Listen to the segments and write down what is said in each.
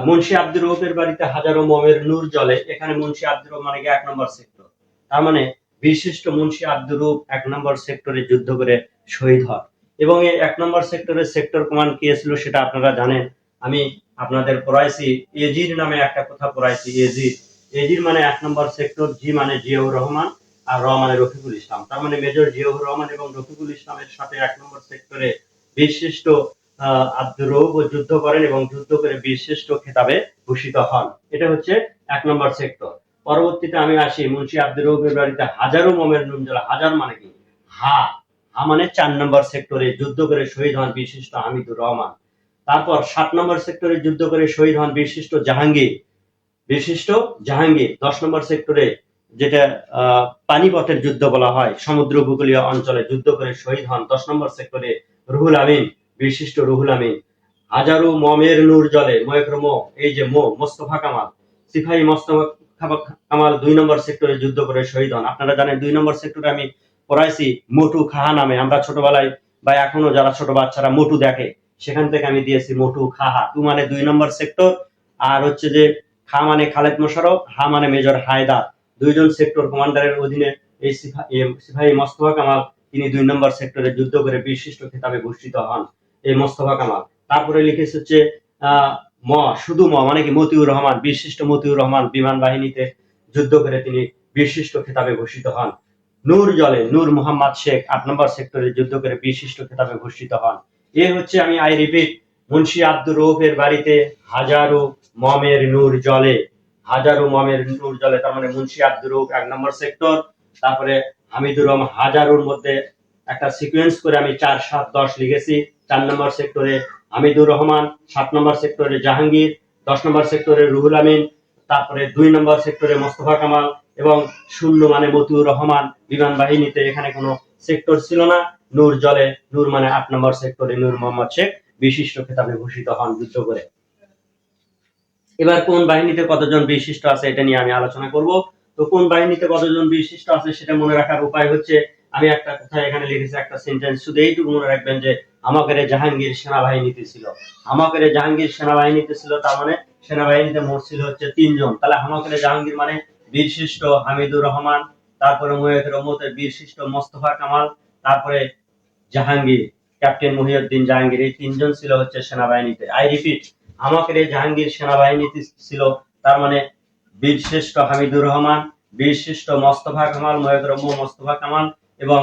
মুন্সি আব্দুর রউফের বাড়িতে হাজারো মোমের নূর জ্বলে। এখানে মুন্সি আব্দুর রউফ মানে কি 1 নম্বর সেক্টর। তার মানে বিশিষ্ট মুন্সি আব্দুর রউফ 1 নম্বর সেক্টরে যুদ্ধ করে শহীদ হয়। এবং এই 1 নম্বর সেক্টরের সেক্টর কমান্ড কে ছিল সেটা আপনারা জানেন। আমি আপনাদের পড়াইছি, এজির নামে একটা কথা পড়াইছি। এজির মানে 1 নম্বর সেক্টর, জি মানে জিয়াউর রহমান, আর র মানে রফিকুল ইসলাম। তার মানে মেজর জিয়াউর রহমান এবং রফিকুল ইসলামের সাথে 1 নম্বর সেক্টরে বিশিষ্ট আব্দুর রউফ যুদ্ধ করেন এবং যুদ্ধ করে বীরশ্রেষ্ঠ খেতাবে ভূষিত হন। এটা হচ্ছে 1 নম্বর সেক্টর। পরবর্তীতে আমি আসি মুন্সি আব্দুর রউফের বাড়িতে হাজারো মোমের নূর জ্বলে। হাজার মানে কি? হা মানে 4 নম্বর সেক্টরে যুদ্ধ করে শহীদ হন বিশিষ্ট হামিদুর রহমান। তারপর 7 নম্বর সেক্টরে যুদ্ধ করে শহীদ হন বিশিষ্ট জাহাঙ্গীর। 10 নম্বর সেক্টরে, যেটা পানিপথের যুদ্ধ বলা হয়, সমুদ্র উপকূলীয় অঞ্চলে যুদ্ধ করে শহীদ হন 10 নম্বর সেক্টরে রুহুল আমিন, বিশিষ্ট রুহুল আমিন। হাজারো মমের নূর জ্বলে, ময়ক্রম, এই যে মোস্তফা কামাল, সিপাহী মোস্তফা কামাল 2 নম্বর সেক্টরে যুদ্ধ করে শহীদ হন। আপনারা জানেন 2 নম্বর সেক্টরে আমি পড়াইছি মোটু খাহা নামে। আমরা ছোটবেলায় বা এখনো যারা ছোট বাচ্চারা মোটু দেখে, সেখান থেকে আমি দিয়েছি মোটু খাহা। 2 মানে 2 নম্বর সেক্টর, আর হচ্ছে যে খা মানে খালেদ মোশাররফ, হা মানে মেজর হায়দার। দুইজন সেক্টর কমান্ডারের অধীনে এই সিপাহী মোস্তফা কামাল, তিনি 2 নম্বর সেক্টরে যুদ্ধ করে বিশিষ্ট খেতাবে ভূষিত হন এই মোস্তফা কামাল। তারপরে লিখেছে হচ্ছে শুধু মানে কি মতিউর রহমান, বিশিষ্ট মতিউর রহমান বিমান বাহিনীতে যুদ্ধ করে তিনি বিশিষ্ট খেতাবে ভূষিত হন। নূর জ্বলে, নূর মোহাম্মদ শেখ 8 নম্বর সেক্টরে যুদ্ধ করে বিশিষ্ট খেতাবে ভূষিত হন। এ হচ্ছে, আমি আই রিপিট, মুন্সি আব্দুর রউফের বাড়িতে হাজারো মমের নূর জ্বলে। হাজারো মমের নূর জ্বলে, তার মানে মুন্সি আব্দুর রউফ 1 নম্বর সেক্টর। তারপরে হামিদুর রহমান, হাজারোর মধ্যে একটা সিকোয়েন্স করে আমি 4, 7, 10 লিখেছি। 4 নম্বর সেক্টরে হামিদুর রহমান, 7 নম্বর সেক্টরে জাহাঙ্গীর, 10 নম্বর সেক্টরে রুহুল আমিন, তারপরে 2 নম্বর সেক্টরে মোস্তফা কামাল, এবং 0 মানে মতিউর রহমান বিমান বাহিনীতে। এখানে কোনো সেক্টর ছিল না। নূর জ্বলে, নূর মানে 8 নম্বর সেক্টরে নূর মোহাম্মদ শেখ বিশিষ্ট খেতাবে ভূষিত হন যুদ্ধ করে। এবার কোন বাহিনীতে কতজন বিশিষ্ট আছে এটা নিয়ে আমি আলোচনা করব। তো কোন বাহিনীতে কতজন বিশিষ্ট আছে সেটা মনে রাখার উপায় হচ্ছে, আমি একটা কথা এখানে লিখেছি, একটা সেন্টেন্স, শুধু এইটুকু মনে রাখবেন যে আমাদের জাহাঙ্গীর সেনাবাহিনীতে ছিল। আমাদের জাহাঙ্গীর সেনাবাহিনীতে ছিল, তার মানে সেনাবাহিনীতে মোট ছিল হচ্ছে 3 জন। তাহলে আমাদের জাহাঙ্গীর মানে বীরশ্রেষ্ঠ হামিদুর রহমান, তারপরে মতের বীরশ্রেষ্ঠ মোস্তফা কামাল, তারপরে জাহাঙ্গীর, ক্যাপ্টেন মহিউদ্দিন জাহাঙ্গীর, এই 3 জন ছিল হচ্ছে সেনাবাহিনীতে। আই রিপিট, আমাদের জাহাঙ্গীর সেনাবাহিনীতে ছিল, তার মানে বীরশ্রেষ্ঠ হামিদুর রহমান, বীরশ্রেষ্ঠ মোস্তফা কামাল, ময়করম মোস্তফা কামাল, এবং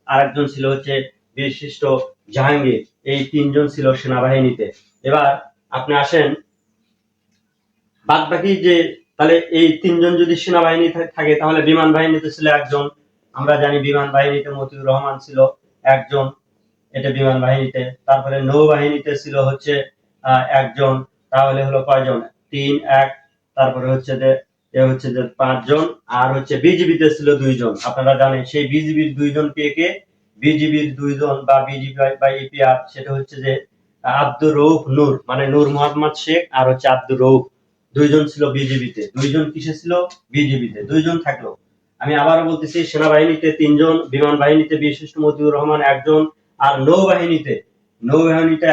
আরেকজন ছিল হচ্ছে বীরশ্রেষ্ঠ জাহাঙ্গীর। এই 3 জন ছিল সেনাবাহিনীতে। এবার আপনি আসেন বাদ বাকি যে, তাহলে এই 3 জন যদি সেনাবাহিনী থাকে, তাহলে বিমান বাহিনীতে ছিল 1 জন। আমরা জানি বিমান বাহিনীতে মতিউর রহমান ছিল 1 জন, এটা বিমান বাহিনীতে। তারপরে নৌবাহিনীতে ছিল হচ্ছে 1 জন। তাহলে হলো কয়জন? 3, 1, তারপরে হচ্ছে যে 5 জন। আর হচ্ছে বিজিবিতে ছিল 2 জন। আপনারা জানেন সেই বিজিবির 2 জন কে? বিজিবির 2 জন বা বিজিবি বা ইপিআর, সেটা হচ্ছে যে আব্দুর রউফ নূর, মানে নূর মোহাম্মদ শেখ, আর হচ্ছে আব্দুর রউফ, 2 জন ছিল বিজিবিতে। 2 জন কিসে ছিল? বিজিবিতে। 2 জন থাকলো। আমি আবারও বলতেছি, সেনাবাহিনীতে 3 জন, বিমান বাহিনীতে বিশিষ্ট মতিউর রহমান 1 জন, আর নৌবাহিনীতে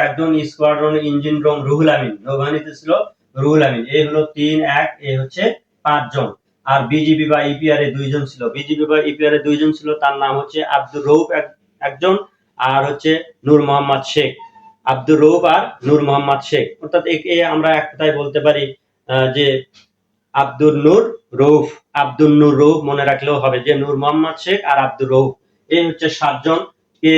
1 জন, squadron engine room Ruhul Amin, নৌবাহিনীতে ছিল রুহুল আমিন। এই হলো 3, 1, এই হচ্ছে 5 জন। আর বিজিবি বা ইপিআর এ 2 জন ছিল। বিজিবি বা ইপিআর এ 2 জন ছিল, তার নাম হচ্ছে আব্দুর রউফ 1 জন, আর হচ্ছে নূর মোহাম্মদ শেখ। আব্দুর রউফ আর নূর মোহাম্মদ শেখ, অর্থাৎ একে আমরা এক কথায় বলতে পারি যে আব্দুর নূর রউফ। আব্দুর নূর রউফ মনে রাখলেও হবে, যে নূর মোহাম্মদ শেখ আর আব্দুর রউফ, এই হচ্ছে 7 জন কে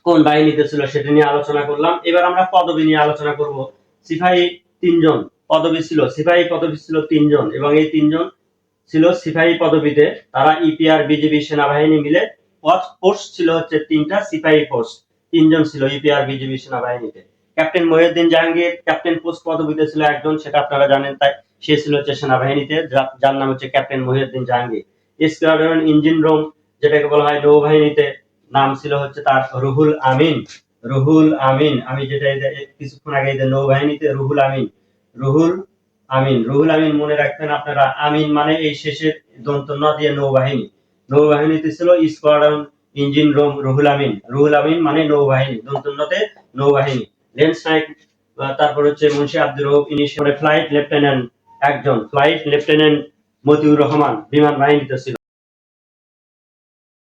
কোন বাহিনীতে ছিল সেটা নিয়ে আলোচনা করলাম। এবার আমরা পদবি নিয়ে আলোচনা করব। সিপাহী 3 জন পদবি ছিল, সিপাহী পদবি ছিল 3 জন, এবং এই 3 জন ছিল সিপাহী পদবিতে। তারা ইপিআর বিজিবি সেনাবাহিনী মিলে ফোর্স ছিল হচ্ছে 3টা সিপাহী ফোর্স। 3 জন ছিল ইপিআর বিজিবি সেনাবাহিনীতে। Captain Mohiuddin Jahangir captain post পদবিতে ছিল 1 জন, সেটা আপনারা জানেন, তাই সে ছিল হচ্ছে সেনাবাহিনীতে, যার নাম হচ্ছে captain Mohiuddin Jahangir. Squadron engine room, যেটাকে বলা হয় নৌবাহিনীতে, নাম ছিল হচ্ছে তার রুহুল আমিন। রুহুল আমিন, আমি যেটা কিছুক্ষণ আগে নৌবাহিনীতে রুহুল আমিন, রুহুল আমিন, রুহুল আমিন মনে রাখবেন আপনারা। আমিন মানে এই শেষের দন্ত ন দিয়ে নৌবাহিনী। নৌবাহিনীতে ছিল squadron engine room Ruhul Amin. Ruhul Amin মানে নৌবাহিনী, দন্ত নতে নৌবাহিনী। লেন্স নায়ক তারপর হচ্ছে মুন্সি আব্দুর রউফ ইনি ফ্লাইট লেফটেন্যান্ট একজন, ফ্লাইট লেফটেন্যান্ট মতিউর রহমান বিমান বাহিনীতে ছিল।